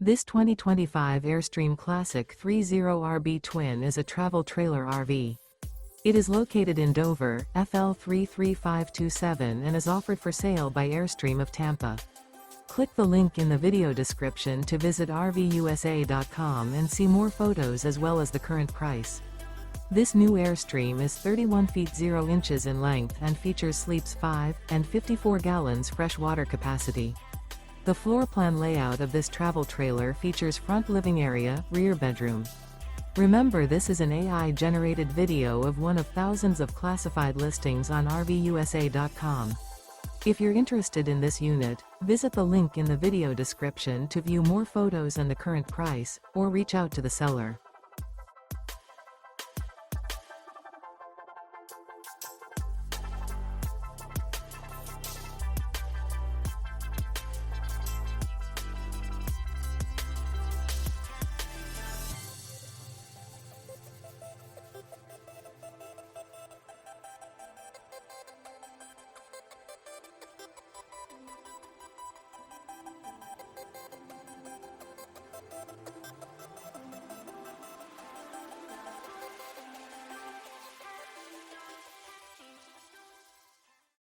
This 2025 Airstream Classic 30RB Twin is a travel trailer RV. It is located in Dover, FL 33527 and is offered for sale by Airstream of Tampa. Click the link in the video description to visit RVUSA.com and see more photos as well as the current price. This new Airstream is 31 feet 0 inches in length and features sleeps 5 and 54 gallons fresh water capacity. The floor plan layout of this travel trailer features front living area, rear bedroom. Remember, this is an AI-generated video of one of thousands of classified listings on RVUSA.com. If you're interested in this unit, visit the link in the video description to view more photos and the current price, or reach out to the seller.